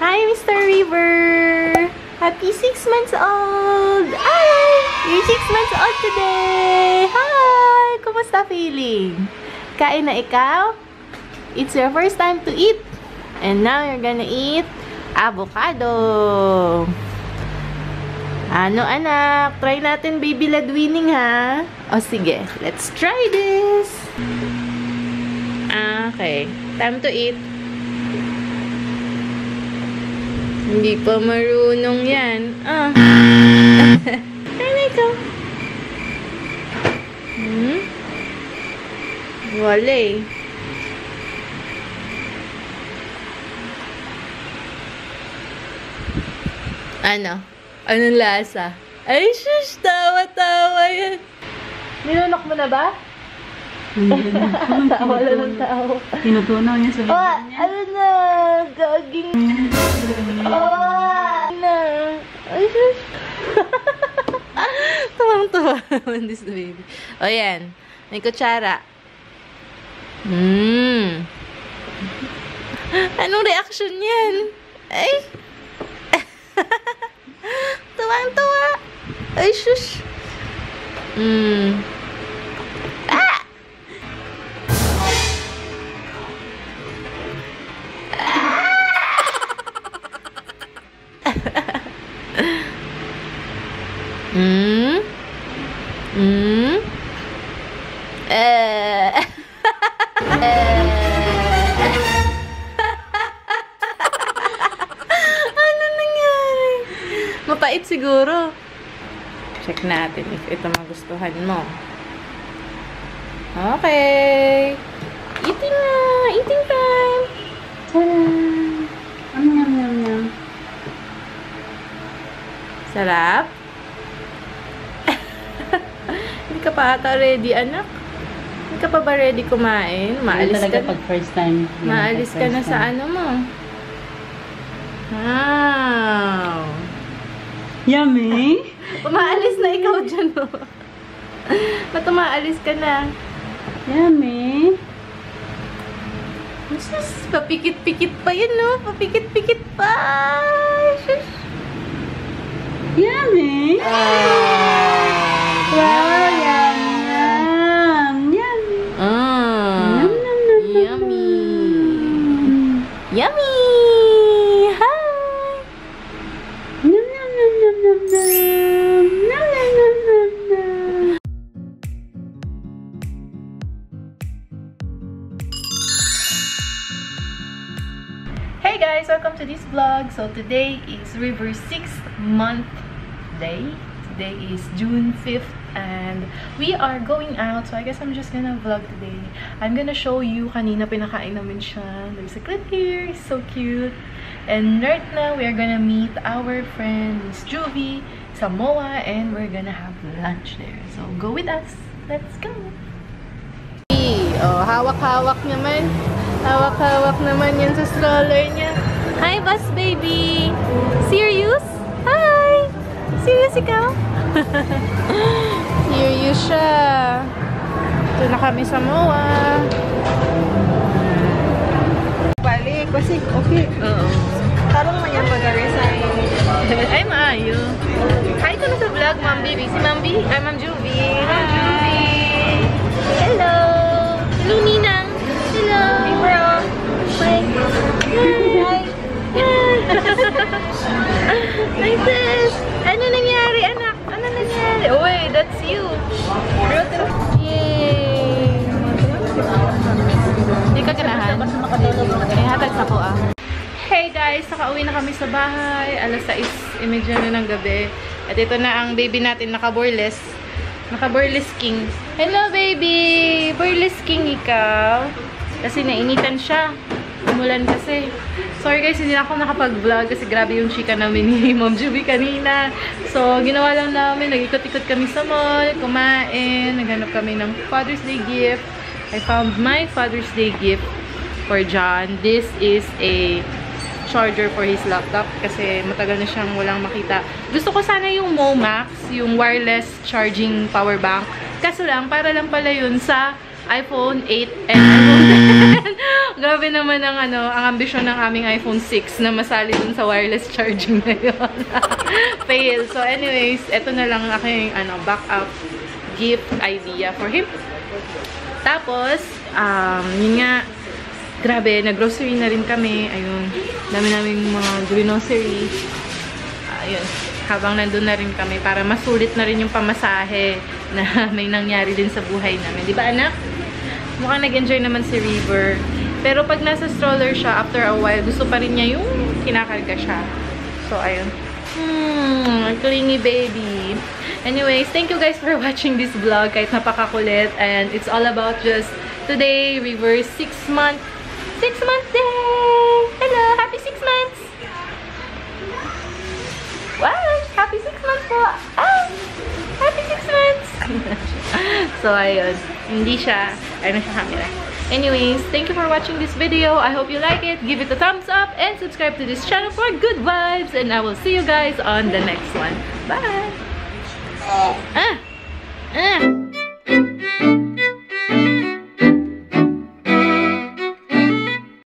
Hi, Mr. River! Happy 6 months old! Hi! You're 6 months old today! Hi! Kumusta feeling? Kain na ikaw? It's your first time to eat. And now you're gonna eat avocado. Ano anak? Try natin baby led winning ha? O sige, let's try this. Okay, time to eat. Hindi pa marunong yan. Try na ikaw. Wala eh. Ano? Anong lasa? Ay, shush! Tawa-tawa yan. Nilunok mo na ba? Tawa lang ng tao. Tinutunaw niya sa bibig niya. Ano na? Gaging. Na. Ay, shush. Tawang-tawa naman this baby. O yan. May kutsara. Anong reaction yan? Ay. Tuwang-tuwa. Ay, shush. Ah! Mapait siguro. Check natin if ito magustuhan mo. Okay. Eating na! Eating time! Yum. Sarap? Hindi ka pa ata ready, anak? Hindi ka pa ba ready kumain? Maalis ka na. Pag first time. Maalis ka na sa ano mo. Wow! Yummy! Umaalis na ikaw dyan, no? Ba't umaalis ka na? Yummy! Sus, papikit-pikit pa yun, no? Papikit-pikit pa! Sus! Yummy! Wow! Yum! Yummy! Yummy! Hey guys, welcome to this vlog. So today is River's 6th month day. Today is June 5th and we are going out. So I guess I'm just gonna vlog today. I'm gonna show you kanina pinakain namin siya. There's a clip here. It's so cute. And right now we are gonna meet our friend Miss Juvie sa MOA and we're gonna have lunch there. So go with us. Let's go. Oh, hawak-hawak naman. Hawak-hawak naman yan sa stroller niya. Hi, bus baby! Serious? Hi! Serious ikaw? Serious siya. Ito na kami sa MOA. Balik, kasi okay. Oo. Tarong mo yan mag-resign. Ay, maayo. Hi ka na sa vlog, Ma'am Baby. Si Ma'am Juvie. Hi! Hello! Hello, Ninang! Hello! Hey, bro! Hi! Hi! Hi, sis! Ano nangyari, anak? Ano nangyari? Oh, wait, that's you! Yay! Hindi ka ganahan? Ay, hatag sa ko, ah. Hey guys! Nakauwi na kami sa bahay. Alas 6:30 na ng gabi. At ito na ang baby natin, naka-burlesque. Naka-burlesking. Hello, baby! Burlesking ikaw. Kasi nainitan siya. Umulan kasi. Sorry guys, hindi na ako nakapag-vlog kasi grabe yung chika namin ni Mom Juvie kanina. So, ginawa lang namin. Nag-ikot-ikot kami sa mall, kumain, naghanap kami ng Father's Day gift. I found my Father's Day gift for John. This is a charger for his laptop kasi matagal na siyang walang makita. Gusto ko sana yung Momax, yung wireless charging power bank. Kaso lang, para lang pala yun sa iPhone 8 and iPhone Grabe naman ang ambisyon ng aming iPhone 6 na masali dun sa wireless charging na yun. Fail. So anyways, eto na lang ang aking backup gift idea for him. Tapos, yun nga, grabe, nag-grocery na rin kami. Ayun, dami naming mga grocery. Ayun, habang nandun na rin kami para masulit na rin yung pamasahe na may nangyari din sa buhay namin. Di ba, anak? Mukhang nag-enjoy naman si River. Pero pag nasa stroller siya, after a while, gusto pa rin niya yung kinakarga siya. So, ayun. Clingy baby. Anyways, thank you guys for watching this vlog. Kahit napakakulit. And it's all about just today, River's 6-month day! Hello! Happy 6 months! Wow! Happy 6 months po! Ah! Happy 6 months! So, ayun. Hindi siya, ano siya camera. Anyways, thank you for watching this video. I hope you like it. Give it a thumbs up and subscribe to this channel for good vibes. And I will see you guys on the next one. Bye!